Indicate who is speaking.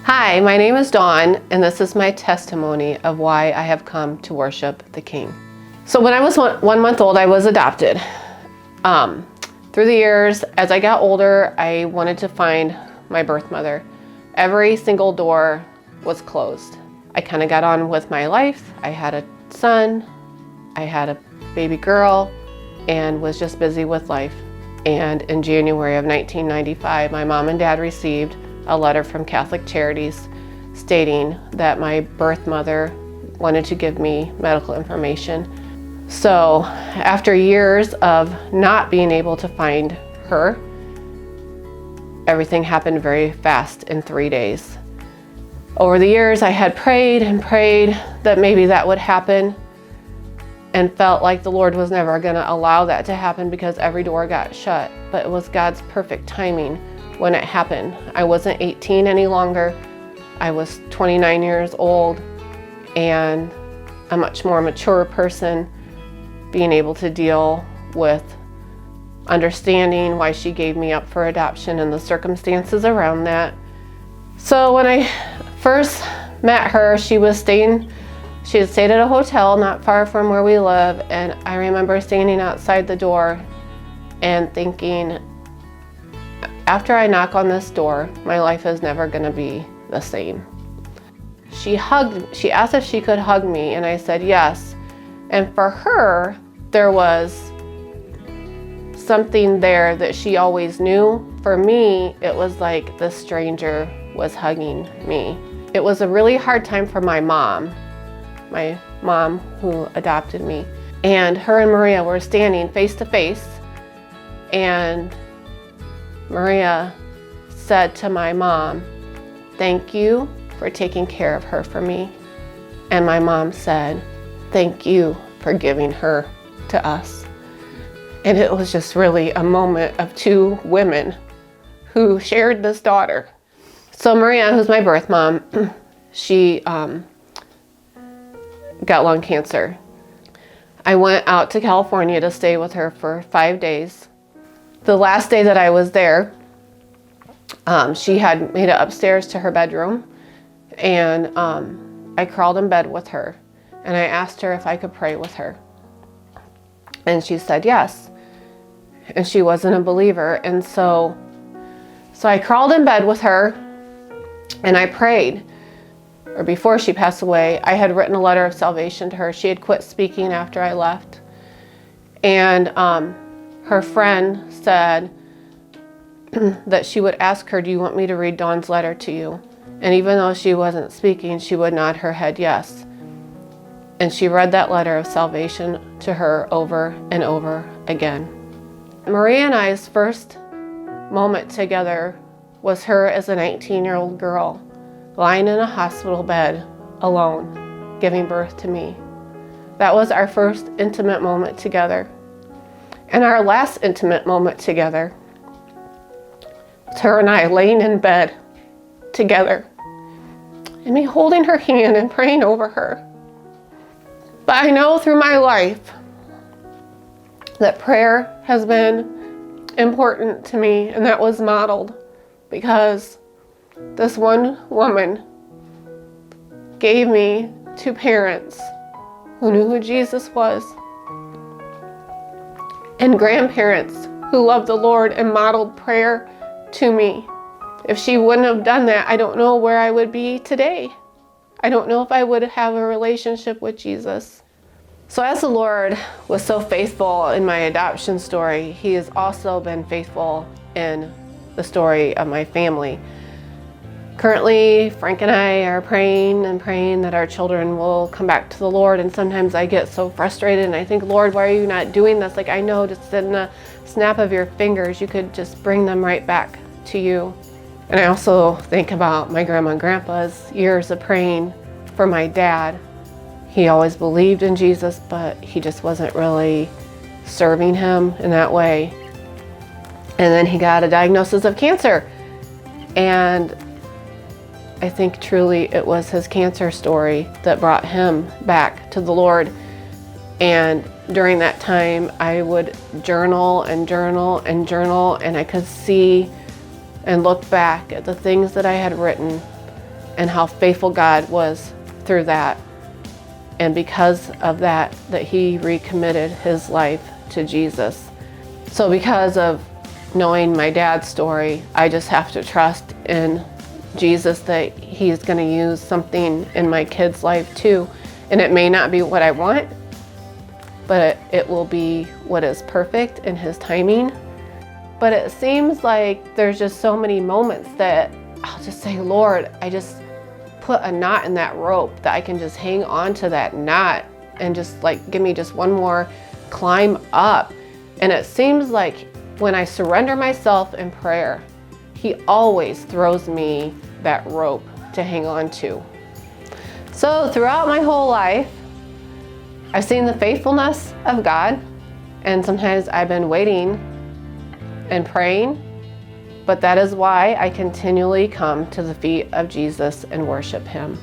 Speaker 1: Hi, my name is Dawn, and this is my testimony of why I have come to worship the King. So when I was 1 month old, I was adopted. Through the years, as I got older, I wanted to find my birth mother. Every single door was closed. I kind of got on with my life. I had a son, I had a baby girl, and was just busy with life. And in January of 1995, my mom and dad received a letter from Catholic Charities stating that my birth mother wanted to give me medical information. So after years of not being able to find her, everything happened very fast in 3 days. Over the years, I had prayed and prayed that maybe that would happen, and felt like the Lord was never going to allow that to happen because every door got shut. But it was God's perfect timing when it happened. I wasn't 18 any longer. I was 29 years old and a much more mature person, being able to deal with understanding why she gave me up for adoption and the circumstances around that. So when I first met her, she had stayed at a hotel not far from where we live, and I remember standing outside the door and thinking, after I knock on this door, my life is never gonna be the same. She asked if she could hug me, and I said yes. And for her, there was something there that she always knew. For me, it was like the stranger was hugging me. It was a really hard time for my mom who adopted me. And her and Maria were standing face to face, and Maria said to my mom, "Thank you for taking care of her for me." And my mom said, "Thank you for giving her to us." And it was just really a moment of two women who shared this daughter. So Maria, who's my birth mom, she got lung cancer. I went out to California to stay with her for 5 days. The last day that I was there, she had made it upstairs to her bedroom, and I crawled in bed with her, and I asked her if I could pray with her. And she said yes. And she wasn't a believer, and so I crawled in bed with her, and I prayed. Or before she passed away, I had written a letter of salvation to her. She had quit speaking after I left. And her friend said that she would ask her, "Do you want me to read Dawn's letter to you?" And even though she wasn't speaking, she would nod her head yes. And she read that letter of salvation to her over and over again. Maria and I's first moment together was her as a 19-year-old girl, lying in a hospital bed alone, giving birth to me. That was our first intimate moment together. And our last intimate moment together was her and I laying in bed together, and me holding her hand and praying over her. But I know through my life that prayer has been important to me, and that was modeled because this one woman gave me two parents who knew who Jesus was, and grandparents who loved the Lord and modeled prayer to me. If she wouldn't have done that, I don't know where I would be today. I don't know if I would have a relationship with Jesus. So as the Lord was so faithful in my adoption story, He has also been faithful in the story of my family. Currently, Frank and I are praying that our children will come back to the Lord, and sometimes I get so frustrated and I think, "Lord, why are you not doing this?" Like, I know just in the snap of your fingers, you could just bring them right back to you. And I also think about my grandma and grandpa's years of praying for my dad. He always believed in Jesus, but he just wasn't really serving Him in that way. And then he got a diagnosis of cancer, and I think truly it was his cancer story that brought him back to the Lord. And during that time, I would journal and journal and journal, and I could see and look back at the things that I had written and how faithful God was through that. And because of that, that he recommitted his life to Jesus. So because of knowing my dad's story, I just have to trust in Jesus that he's going to use something in my kid's life too. And it may not be what I want, but it will be what is perfect in his timing. But it seems like there's just so many moments that I'll just say, Lord, I just put a knot in that rope that I can just hang on to that knot and just like give me just one more climb up. And it seems like when I surrender myself in prayer, he always throws me that rope to hang on to. So throughout my whole life, I've seen the faithfulness of God, and sometimes I've been waiting and praying, but that is why I continually come to the feet of Jesus and worship him.